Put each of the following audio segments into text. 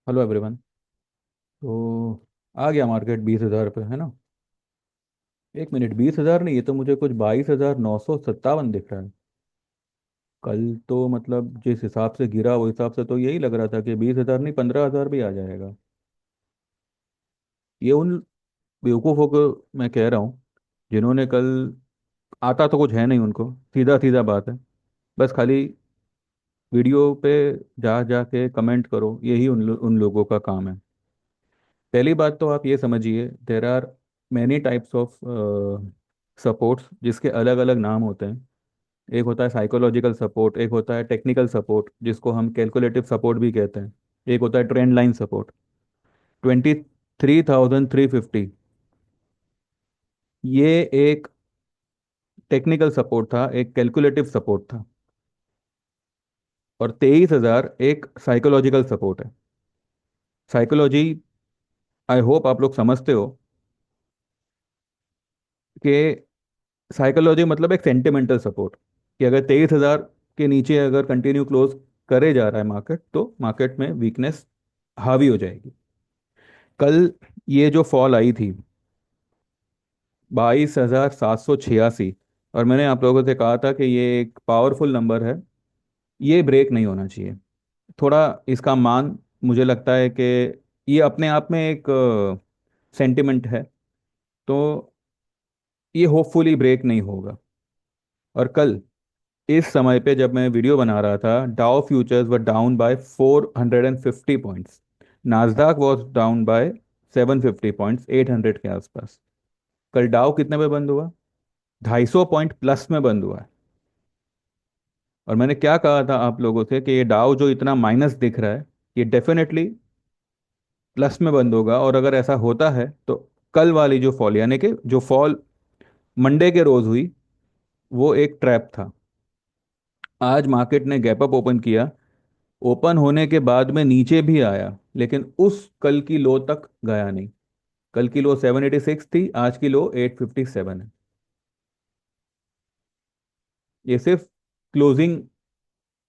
Hello everyone. तो आ गया market 20,000 पे, है ना? एक मिनट, 20,000 नहीं, ये तो मुझे कुछ 22,957 दिख रहा है। कल तो मतलब जिस हिसाब से गिरा वो हिसाब से तो यही लग रहा था कि 20,000 नहीं, 15,000 भी आ जाएगा। ये उन बेवकूफ़ों को मैं कह रहा हूँ जिन्होंने कल, आता तो कुछ है नहीं उनको, सीधा सीधा बात है, बस खाली वीडियो पे जा जा के कमेंट करो, यही उन लोगों का काम है। पहली बात तो आप ये समझिए, there are many types of supports जिसके अलग अलग नाम होते हैं। एक होता है साइकोलॉजिकल सपोर्ट, एक होता है टेक्निकल सपोर्ट जिसको हम कैलकुलेटिव सपोर्ट भी कहते हैं, एक होता है ट्रेंड लाइन सपोर्ट। 23,350, ये एक टेक्निकल सपोर्ट था, एक कैलकुलेटिव सपोर्ट था। और 23,000 एक साइकोलॉजिकल सपोर्ट है। साइकोलॉजी, आई होप आप लोग समझते हो कि साइकोलॉजी मतलब एक सेंटिमेंटल सपोर्ट, कि अगर 23,000 के नीचे अगर कंटिन्यू क्लोज करे जा रहा है मार्केट, तो मार्केट में वीकनेस हावी हो जाएगी। कल ये जो फॉल आई थी 22,786, और मैंने आप लोगों से कहा था कि ये एक पावरफुल नंबर है, ये ब्रेक नहीं होना चाहिए। थोड़ा इसका मान, मुझे लगता है कि ये अपने आप में एक सेंटिमेंट है, तो ये होपफुली ब्रेक नहीं होगा। और कल इस समय पे जब मैं वीडियो बना रहा था, Dow futures were down by 450 points, Nasdaq was down by 750 points, 800 के आसपास। कल डाउ कितने पे बंद हुआ? 250 पॉइंट प्लस में बंद हुआ है। और मैंने क्या कहा था आप लोगों से कि ये डाउ जो इतना माइनस दिख रहा है, ये डेफिनेटली प्लस में बंद होगा। और अगर ऐसा होता है तो कल वाली जो फॉल, यानी कि जो फॉल मंडे के रोज हुई, वो एक ट्रैप था। आज मार्केट ने गैप अप ओपन किया, ओपन होने के बाद में नीचे भी आया, लेकिन उस कल की लो तक गया नहीं। कल की लो 786 थी, आज की लो 857 है। ये सिर्फ क्लोजिंग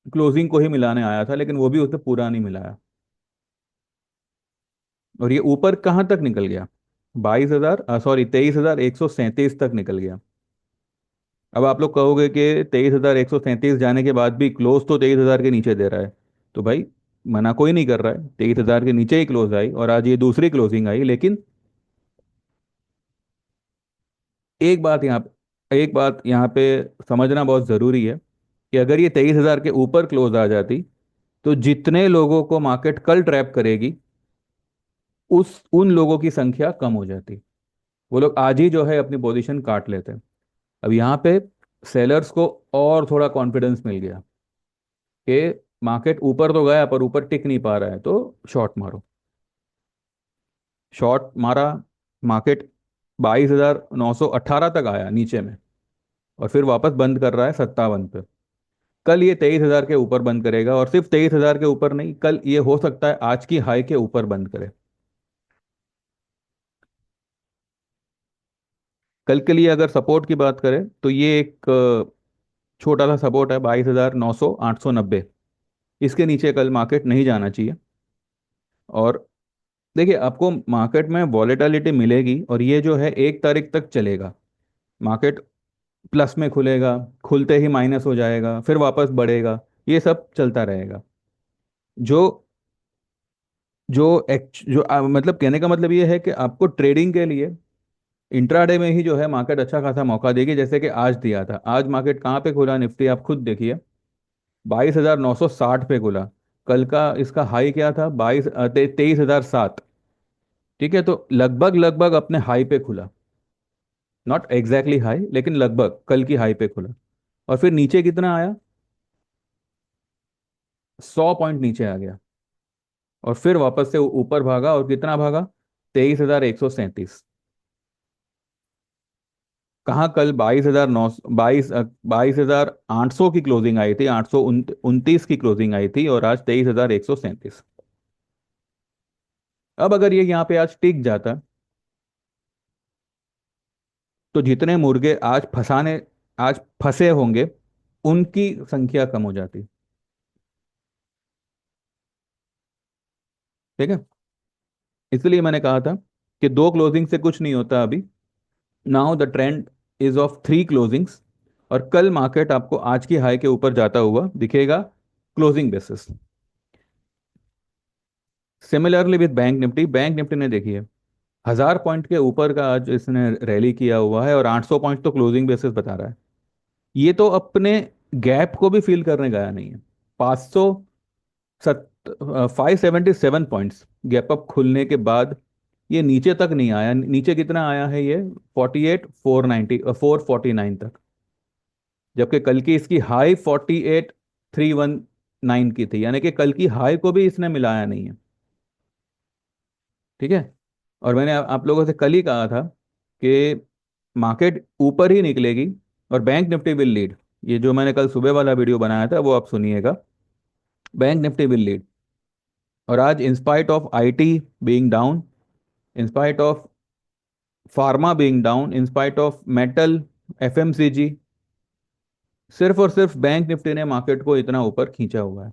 क्लोजिंग को ही मिलाने आया था, लेकिन वो भी उसे पूरा नहीं मिलाया। और ये ऊपर कहाँ तक निकल गया? 22,000, सॉरी, 23,137 तक निकल गया। अब आप लोग कहोगे कि 23,137 जाने के बाद भी क्लोज तो 23,000 के नीचे दे रहा है। तो भाई, मना कोई नहीं कर रहा है, 23,000 के नीचे ही क्लोज आई और आज ये दूसरी क्लोजिंग आई, लेकिन एक बात यहाँ एक बात यहाँ पे समझना बहुत ज़रूरी है कि अगर ये 23,000 के ऊपर क्लोज आ जाती, तो जितने लोगों को मार्केट कल ट्रैप करेगी, उस उन लोगों की संख्या कम हो जाती। वो लोग आज ही जो है अपनी पोजीशन काट लेते हैं। अब यहाँ पे सेलर्स को और थोड़ा कॉन्फिडेंस मिल गया कि मार्केट ऊपर तो गया पर ऊपर टिक नहीं पा रहा है, तो शॉर्ट मारो। शॉर्ट मारा, मार्केट 22,918 तक आया नीचे में, और फिर वापस बंद कर रहा है 57 पे। कल ये 23,000 के ऊपर बंद करेगा, और सिर्फ 23,000 के ऊपर नहीं, कल ये हो सकता है आज की हाई के ऊपर बंद करे। कल के लिए अगर सपोर्ट की बात करें तो ये एक छोटा सा सपोर्ट है, 22,900 890। इसके नीचे कल मार्केट नहीं जाना चाहिए। और देखिए, आपको मार्केट में वॉलेटिलिटी मिलेगी, और ये जो है 1 तारीख तक चलेगा। मार्केट प्लस में खुलेगा, खुलते ही माइनस हो जाएगा, फिर वापस बढ़ेगा, ये सब चलता रहेगा। जो जो मतलब कहने का मतलब ये है कि आपको ट्रेडिंग के लिए इंट्राडे में ही जो है मार्केट अच्छा खासा मौका देगी, जैसे कि आज दिया था। आज मार्केट कहाँ पे खुला, निफ्टी आप खुद देखिए, 22,960 पे खुला। कल का इसका हाई क्या था? 23,007। ठीक है, तो लगभग लगभग अपने हाई पे खुला, नॉट एग्जैक्टली हाई, लेकिन लगभग कल की हाई पे खुला। और फिर नीचे कितना आया? 100 पॉइंट नीचे आ गया, और फिर वापस से ऊपर भागा, और कितना भागा? 23,137। कहाँ? कल 22,800 की क्लोजिंग आई थी, 829 की क्लोजिंग आई थी, और आज 23,137। अब अगर ये यहाँ पे आज टिक जाता, तो जितने मुर्गे आज फंसे होंगे, उनकी संख्या कम हो जाती। ठीक है, इसलिए मैंने कहा था कि दो क्लोजिंग से कुछ नहीं होता अभी। Now the trend is of three closings, और कल मार्केट आपको आज की हाई के ऊपर जाता हुआ दिखेगा closing basis. Similarly with bank Nifty, bank Nifty ने देखिए 1000 पॉइंट के ऊपर का आज इसने रैली किया हुआ है, और 800 पॉइंट तो क्लोजिंग बेसिस बता रहा है। ये तो अपने गैप को भी फील करने गया नहीं है। 500 577 पॉइंट्स गैप अप खुलने के बाद ये नीचे तक नहीं आया। नीचे कितना आया है ये? 48 490 449 तक, जबकि कल की इसकी हाई 48 319 की थी, यानी कि कल की हाई को भी इसने मिलाया नहीं है। ठीक है, और मैंने आप लोगों से कल ही कहा था कि मार्केट ऊपर ही निकलेगी और बैंक निफ्टी विल लीड। ये जो मैंने कल सुबह वाला वीडियो बनाया था वो आप सुनिएगा। Bank Nifty will lead. और आज in spite of IT being down, in spite of pharma being down, in spite of metal, FMCG, सिर्फ और सिर्फ बैंक निफ्टी ने मार्केट को इतना ऊपर खींचा हुआ है।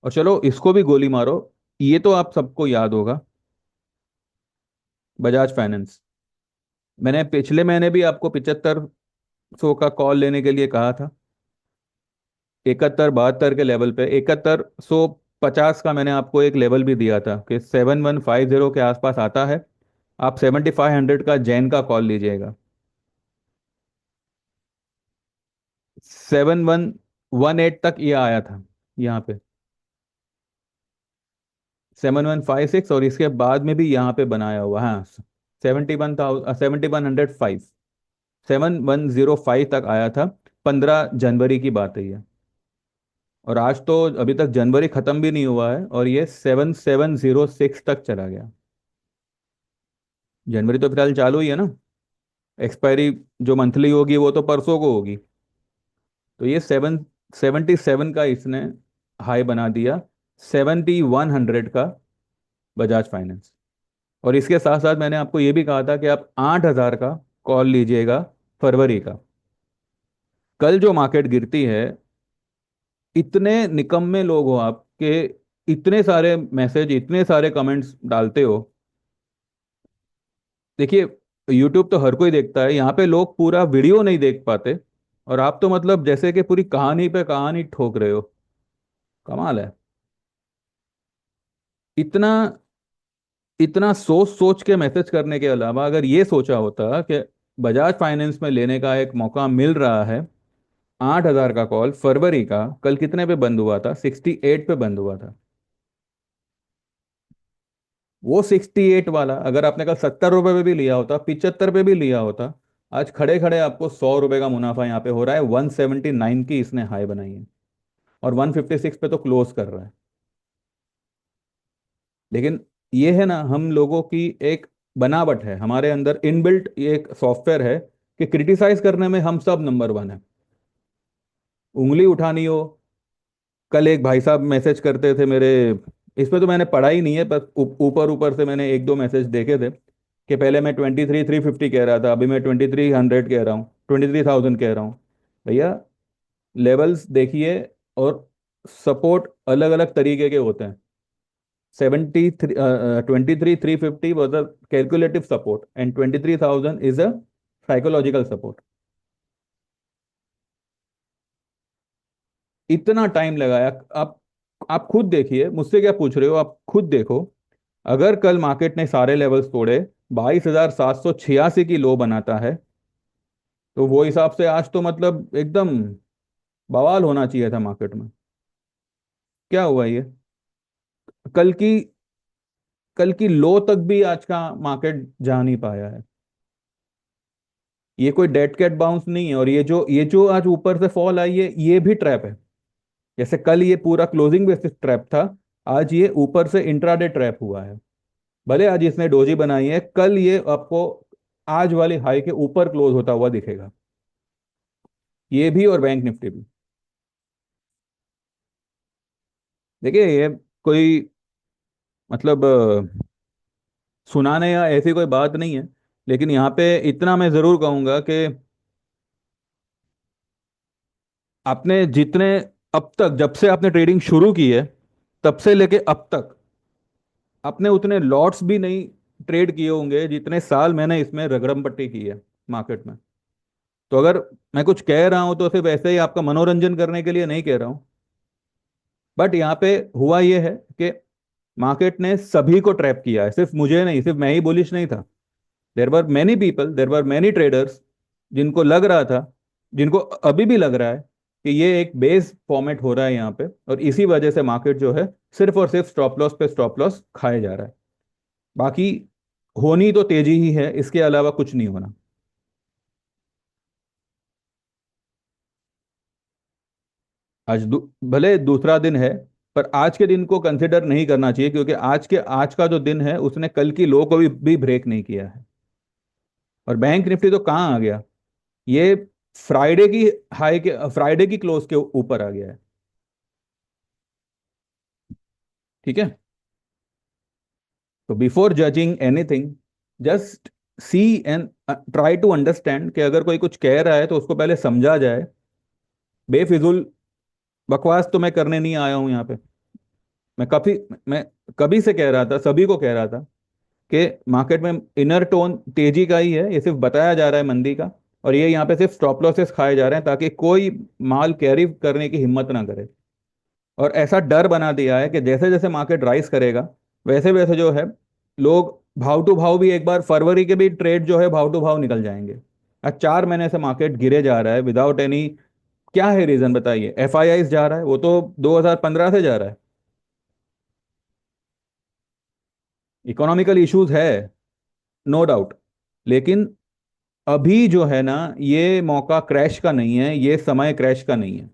और चलो इसको भी गोली मारो, ये तो आप सबको याद होगा, बजाज फाइनेंस। मैंने पिछले महीने भी आपको 7500 का कॉल लेने के लिए कहा था। 71 72 के लेवल पे, 7150 का मैंने आपको एक लेवल भी दिया था कि 7150 के आसपास आता है, आप 7500 का जैन का कॉल लीजिएगा। 7118 तक ये आया था यहाँ पे, 7156, और इसके बाद में भी यहाँ पे बनाया हुआ, हाँ 71,70105, 7105 तक आया था। 15 जनवरी की बात है ये, और आज तो अभी तक जनवरी खत्म भी नहीं हुआ है और ये 7706 तक चला गया। जनवरी तो फिलहाल चालू ही है ना, एक्सपायरी जो मंथली होगी वो तो परसों को होगी। तो ये 77 का इसने हाई बना दिया, 7100 का बजाज फाइनेंस। और इसके साथ साथ मैंने आपको ये भी कहा था कि आप 8000 का कॉल लीजिएगा फरवरी का। कल जो मार्केट गिरती है, इतने निकम्मे लोग हो आपके, इतने सारे मैसेज, इतने सारे कमेंट्स डालते हो। देखिए, यूट्यूब तो हर कोई देखता है, यहाँ पे लोग पूरा वीडियो नहीं देख पाते, और आप तो मतलब जैसे कि पूरी कहानी पे कहानी ठोक रहे हो। कमाल है। इतना इतना सोच सोच के मैसेज करने के अलावा अगर ये सोचा होता कि बजाज फाइनेंस में लेने का एक मौका मिल रहा है, 8000 का कॉल फरवरी का, कल कितने पे बंद हुआ था? 68 पे बंद हुआ था। वो 68 वाला अगर आपने कल 70 रुपए पे भी लिया होता, 75 पे भी लिया होता, आज खड़े खड़े आपको 100 रुपए का मुनाफा यहाँ पे हो रहा है। 179 की इसने हाई बनाई है, और 156 पे तो क्लोज कर रहा है। लेकिन ये है ना, हम लोगों की एक बनावट है, हमारे अंदर इनबिल्ट ये एक सॉफ्टवेयर है कि क्रिटिसाइज करने में हम सब नंबर वन है। उंगली उठानी हो, कल एक भाई साहब मैसेज करते थे मेरे, इसमें तो मैंने पढ़ा ही नहीं है, बस ऊपर ऊपर से मैंने एक दो मैसेज देखे थे कि पहले मैं 23 350 कह रहा था, अभी मैं 2300 कह रहा हूँ, 23,000 कह रहा हूँ। भैया, लेवल्स देखिए, और सपोर्ट अलग अलग तरीके के होते हैं। 23 350 was a calculative support, and 23,000 is a psychological support. इतना टाइम लगाया। आप खुद देखिए, मुझसे क्या पूछ रहे हो, आप खुद देखो। अगर कल मार्केट ने सारे लेवल्स तोड़े, 22,786 की लो बनाता है, तो वो हिसाब से आज तो मतलब एकदम बवाल होना चाहिए था मार्केट में। क्या हुआ ये? कल की कल की लो तक भी आज का मार्केट जा नहीं पाया है। ये कोई डेड कैट बाउंस नहीं है, और ये जो आज ऊपर से फॉल आई है, ये भी ट्रैप है। जैसे कल ये पूरा क्लोजिंग बेसिस ट्रैप था, आज ये ऊपर से इंट्राडे ट्रैप हुआ है। भले आज इसने डोजी बनाई है, कल ये आपको आज वाली हाई के ऊपर क्लोज होता हुआ दिखेगा, ये भी और बैंक निफ्टी भी। देखिए, ये कोई मतलब सुनाने या ऐसी कोई बात नहीं है, लेकिन यहाँ पे इतना मैं जरूर कहूंगा कि आपने जितने अब तक, जब से आपने ट्रेडिंग शुरू की है, तब से लेके अब तक अपने उतने लॉट्स भी नहीं ट्रेड किए होंगे जितने साल मैंने इसमें रगड़म पट्टी की है मार्केट में। तो अगर मैं कुछ कह रहा हूं तो सिर्फ ऐसे ही आपका मनोरंजन करने के लिए नहीं कह रहा हूं। बट यहाँ पे हुआ ये है कि मार्केट ने सभी को ट्रैप किया है, सिर्फ मुझे नहीं, सिर्फ मैं ही बुलिश नहीं था। There were many people, there were many traders जिनको लग रहा था, जिनको अभी भी लग रहा है कि ये एक बेस फॉर्मेट हो रहा है यहाँ पे, और इसी वजह से मार्केट जो है सिर्फ और सिर्फ स्टॉप लॉस पे स्टॉप लॉस खाए जा रहा है। बाकी होनी तो तेजी ही है, इसके अलावा कुछ नहीं होना। आज भले दूसरा दिन है, पर आज के दिन को कंसिडर नहीं करना चाहिए, क्योंकि आज का जो दिन है उसने कल की लो को भी ब्रेक नहीं किया है। और बैंक निफ्टी तो कहाँ आ गया, ये फ्राइडे की हाई के, फ्राइडे की क्लोज के ऊपर आ गया है। ठीक है। तो before judging anything, just see and try to understand कि अगर कोई कुछ कह रहा है तो उसको पहले समझा जाए। बेफिजुल बकवास तो मैं करने नहीं आया हूं यहाँ पे। मैं कभी मैं कभी से कह रहा था, सभी को कह रहा था कि मार्केट में इनर टोन तेजी का ही है, ये सिर्फ बताया जा रहा है मंदी का। और ये यहाँ पे सिर्फ स्टॉप लॉसेस खाए जा रहे हैं ताकि कोई माल कैरी करने की हिम्मत ना करे। और ऐसा डर बना दिया है कि जैसे जैसे मार्केट राइज करेगा, वैसे वैसे जो है लोग भाव टू भाव भी, एक बार फरवरी के भी ट्रेड जो है भाव टू भाव निकल जाएंगे। आज 4 महीने से मार्केट गिरे जा रहा है विदाउट एनी, क्या है रीजन बताइए? एफआईआई जा रहा है, वो तो 2015 से जा रहा है। इकोनॉमिकल इश्यूज है, नो डाउट। लेकिन अभी जो है ना, ये मौका क्रैश का नहीं है, ये समय क्रैश का नहीं है।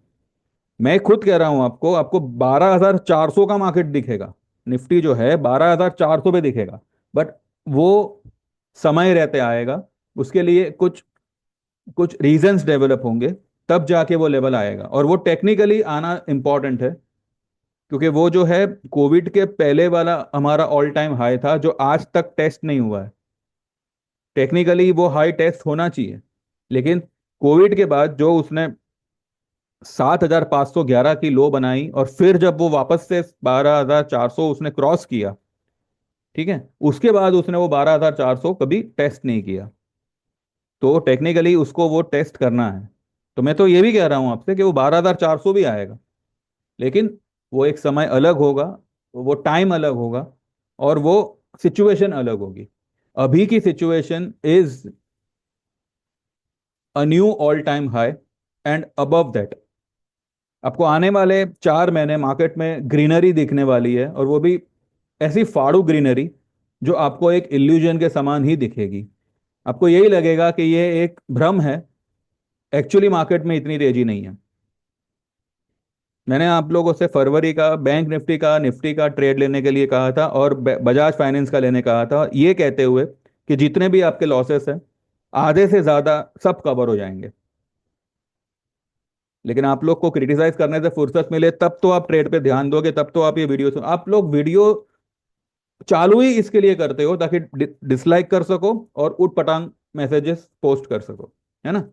मैं खुद कह रहा हूं आपको, आपको 12,400 का मार्केट दिखेगा, निफ्टी जो है 12,400 पे दिखेगा। बट वो समय रहते आएगा, उसके लिए कुछ कुछ रीजंस डेवलप होंगे, तब जाके वो लेवल आएगा। और वो टेक्निकली आना इंपॉर्टेंट है, क्योंकि वो जो है कोविड के पहले वाला हमारा ऑल टाइम हाई था जो आज तक टेस्ट नहीं हुआ है। टेक्निकली वो हाई टेस्ट होना चाहिए, लेकिन कोविड के बाद जो उसने 7,511 की लो बनाई, और फिर जब वो वापस से 12,400 उसने क्रॉस किया, ठीक है, उसके बाद उसने वो 12,400 कभी टेस्ट नहीं किया। तो टेक्निकली उसको वो टेस्ट करना है। तो मैं तो ये भी कह रहा हूं आपसे कि वो 12,400 भी आएगा, लेकिन वो एक समय अलग होगा, वो टाइम अलग होगा, और वो सिचुएशन अलग होगी। अभी की situation is a knew all time high, and above that आपको आने वाले 4 महीने मार्केट में ग्रीनरी दिखने वाली है, और वो भी ऐसी फाड़ू ग्रीनरी जो आपको एक इल्यूजन के समान ही दिखेगी। आपको यही लगेगा कि ये एक भ्रम है, एक्चुअली मार्केट में इतनी तेजी नहीं है। मैंने आप लोगों से फरवरी का बैंक निफ्टी का, निफ्टी का ट्रेड लेने के लिए कहा था, और बजाज फाइनेंस का लेने कहा था, ये कहते हुए कि जितने भी आपके लॉसेस हैं आधे से ज्यादा सब कवर हो जाएंगे। लेकिन आप लोग को क्रिटिसाइज करने से फुर्सत मिले तब तो आप ट्रेड पे ध्यान दोगे, तब तो आप ये वीडियो सुन, आप लोग वीडियो चालू ही इसके लिए करते हो ताकि डिसलाइक कर सको और उठ पटांग मैसेजेस पोस्ट कर सको, है ना?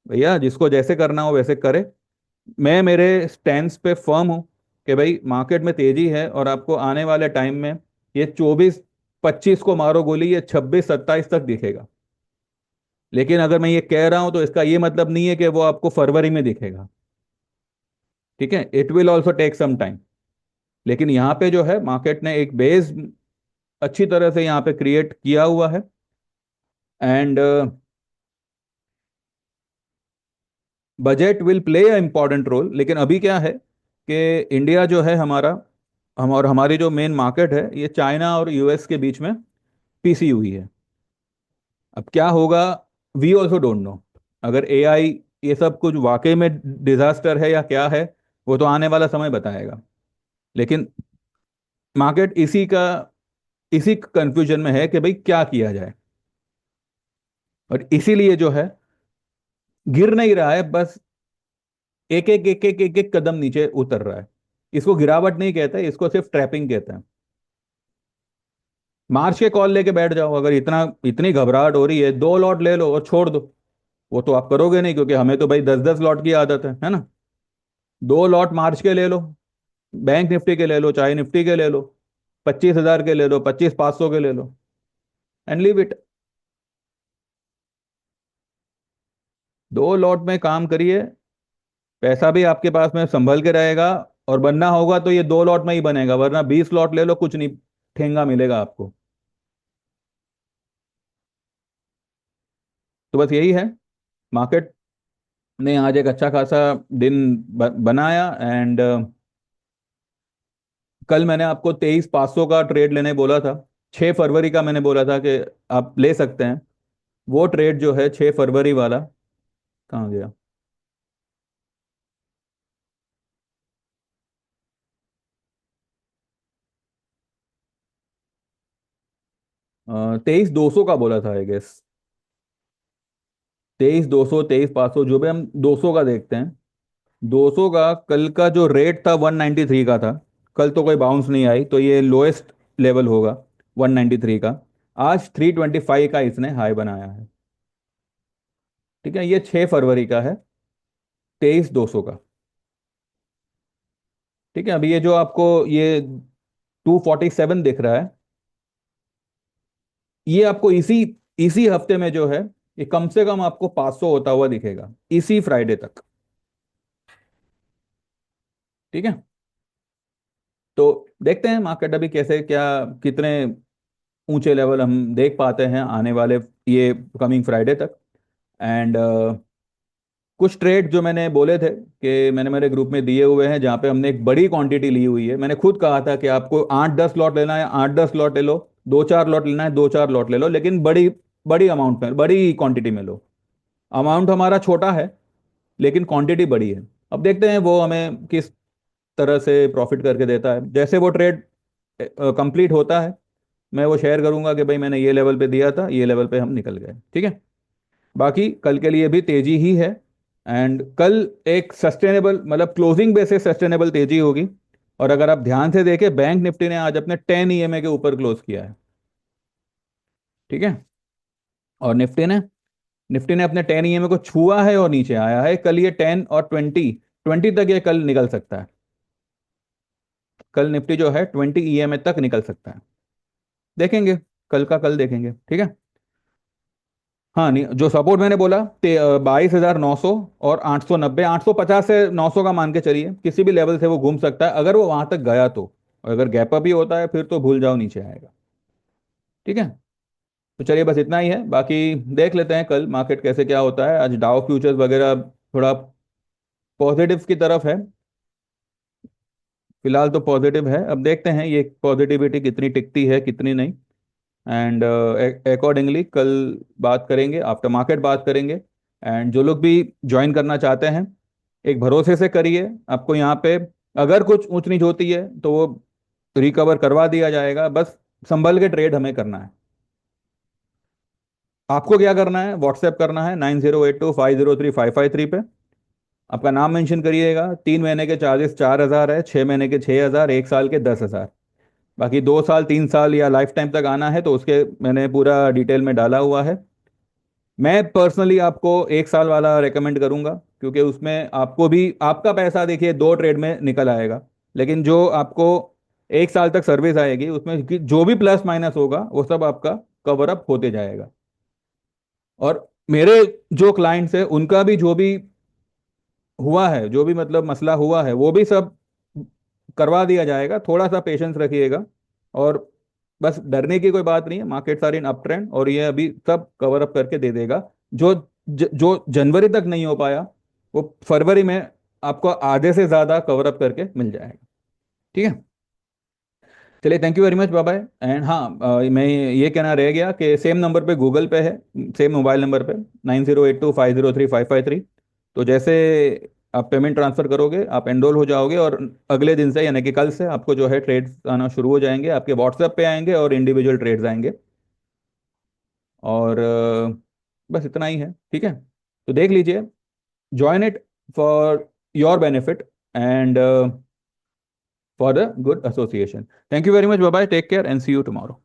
भैया जिसको जैसे करना हो वैसे करे। मैं मेरे स्टैंड पे फर्म हूं कि भाई मार्केट में तेजी है, और आपको आने वाले टाइम में ये 24-25 को मारो गोली, ये 26-27 तक दिखेगा। लेकिन अगर मैं ये कह रहा हूं तो इसका ये मतलब नहीं है कि वो आपको फरवरी में दिखेगा। ठीक है, it will also take some time. लेकिन यहाँ पे जो है मार्केट ने एक बेस अच्छी तरह से यहाँ पे क्रिएट किया हुआ है। And budget will play a important role. लेकिन अभी क्या है कि इंडिया जो है हमारा, हम और हमारी जो मेन मार्केट है ये चाइना और यूएस के बीच में पीसी हुई है। अब क्या होगा, वी ऑल्सो डोंट नो। अगर एआई ये सब कुछ वाकई में डिजास्टर है या क्या है, वो तो आने वाला समय बताएगा। लेकिन मार्केट इसी कंफ्यूजन में है कि भाई क्या किया जाए, और इसीलिए जो है गिर नहीं रहा है, बस एक एक कदम नीचे उतर रहा है। इसको गिरावट नहीं कहते, इसको सिर्फ ट्रैपिंग कहते हैं। मार्च के कॉल लेके बैठ जाओ, अगर इतना इतनी घबराहट हो रही है 2 लॉट ले लो और छोड़ दो। वो तो आप करोगे नहीं, क्योंकि हमें तो भाई 10-10 लॉट की आदत है ना? 2 लॉट मार्च के ले लो, बैंक निफ्टी के ले लो चाहे निफ्टी के ले लो, 25,000 के ले लो, 25,500 के ले लो, एंड लीव इट। 2 लॉट में काम करिए, पैसा भी आपके पास में संभल के रहेगा। और बनना होगा तो ये 2 लॉट में ही बनेगा, वरना 20 लॉट ले लो, कुछ नहीं ठेंगा मिलेगा आपको। तो बस यही है। मार्केट ने आज एक अच्छा खासा दिन बनाया। एंड कल मैंने आपको 23,500 का ट्रेड लेने बोला था, 6 फरवरी का मैंने बोला था कि आप ले सकते हैं। वो ट्रेड जो है 6 फरवरी वाला, कहाँ गया? 23,200 का बोला था आई गेस। 23,200, 23,500, जो भी हम 200 का देखते हैं। 200 का कल का जो रेट था 193 का था। कल तो कोई बाउंस नहीं आई, तो ये लोएस्ट लेवल होगा 193 का। आज 325 का इसने हाई बनाया है। ठीक है, ये 6 फरवरी का है, 23,200 का। ठीक है, अभी ये जो आपको ये 247 दिख रहा है, ये आपको इसी इसी हफ्ते में जो है, ये कम से कम आपको 500 होता हुआ दिखेगा इसी फ्राइडे तक। ठीक है, तो देखते हैं मार्केट अभी कैसे क्या, कितने ऊंचे लेवल हम देख पाते हैं आने वाले ये कमिंग फ्राइडे तक। एंड कुछ ट्रेड जो मैंने बोले थे कि मैंने मेरे ग्रुप में दिए हुए हैं, जहाँ पे हमने एक बड़ी क्वांटिटी ली हुई है। मैंने खुद कहा था कि आपको 8-10 लॉट लेना है, 8-10 लॉट ले लो, 2-4 लॉट लेना है, 2-4 लॉट ले लो, लेकिन बड़ी बड़ी अमाउंट में, बड़ी क्वांटिटी में लो। अमाउंट हमारा छोटा है, लेकिन क्वांटिटी बड़ी है। अब देखते हैं वो हमें किस तरह से प्रॉफिट करके देता है। जैसे वो ट्रेड कंप्लीट होता है, मैं वो शेयर करूंगा कि भाई मैंने ये लेवल पे दिया था, ये लेवल पे हम निकल गए। ठीक है, बाकी कल के लिए भी तेजी ही है। एंड कल एक सस्टेनेबल, मतलब क्लोजिंग बेसिस सस्टेनेबल तेजी होगी। और अगर आप ध्यान से देखें, बैंक निफ्टी ने आज अपने 10 EMA के ऊपर क्लोज किया है। ठीक है, और निफ्टी ने अपने 10 EMA को छुआ है और नीचे आया है। कल ये 10 और 20 तक ये कल निकल सकता है। कल निफ्टी जो है 20 EMA तक निकल सकता है। देखेंगे, कल का कल देखेंगे। ठीक है, हाँ नहीं, जो सपोर्ट मैंने बोला 22,900 और 890, 850 से 900 का मान के चलिए, किसी भी लेवल से वो घूम सकता है अगर वो वहां तक गया तो। और अगर गैप अप ही होता है फिर तो भूल जाओ, नीचे आएगा। ठीक है, तो चलिए बस इतना ही है। बाकी देख लेते हैं कल मार्केट कैसे क्या होता है। आज डाउ फ्यूचर्स वगैरह थोड़ा पॉजिटिव की तरफ है, फिलहाल तो पॉजिटिव है। अब देखते हैं ये पॉजिटिविटी कितनी टिकती है कितनी नहीं। एंड अकॉर्डिंगली कल बात करेंगे, आफ्टर मार्केट बात करेंगे। एंड जो लोग भी ज्वाइन करना चाहते हैं, एक भरोसे से करिए। आपको यहाँ पे अगर कुछ ऊंच नीच होती है तो वो रिकवर करवा दिया जाएगा, बस संभल के ट्रेड हमें करना है। आपको क्या करना है, व्हाट्सएप करना है 9082503553 पे। आपका नाम मेंशन करिएगा। 3 महीने के चार्जेस 4,000 है, 6 महीने के 6,000, 1 साल के 10,000। बाकी 2 साल 3 साल या लाइफ टाइम तक आना है तो उसके मैंने पूरा डिटेल में डाला हुआ है। मैं पर्सनली आपको 1 साल वाला रेकमेंड करूंगा, क्योंकि उसमें आपको भी आपका पैसा देखिए 2 ट्रेड में निकल आएगा। लेकिन जो आपको 1 साल तक सर्विस आएगी, उसमें जो भी प्लस माइनस होगा वो सब आपका कवर अप होते जाएगा। और मेरे जो क्लाइंट्स है उनका भी जो भी हुआ है, जो भी मतलब मसला हुआ है, वो भी सब करवा दिया जाएगा। थोड़ा सा पेशेंस रखिएगा। और बस डरने की कोई बात नहीं है, market are in up trend और ये अभी सब कवर अप करके दे देगा। जो जो जनवरी तक नहीं हो पाया, वो फरवरी में आपको आधे से ज्यादा कवर अप करके मिल जाएगा। ठीक है, चलिए thank you very much, bye bye. And हाँ, मैं ये कहना रह गया कि सेम नंबर पे गूगल पे है, सेम मोबाइल नंबर पे 9082503553। तो जैसे आप पेमेंट ट्रांसफर करोगे, आप एनरोल हो जाओगे, और अगले दिन से यानी कि कल से आपको जो है ट्रेड्स आना शुरू हो जाएंगे, आपके व्हाट्सएप पे आएंगे और इंडिविजुअल ट्रेड्स आएंगे। और बस इतना ही है। ठीक है, तो देख लीजिए, join it for your benefit and for the good association. Thank you very much, bye bye, take care and see you tomorrow.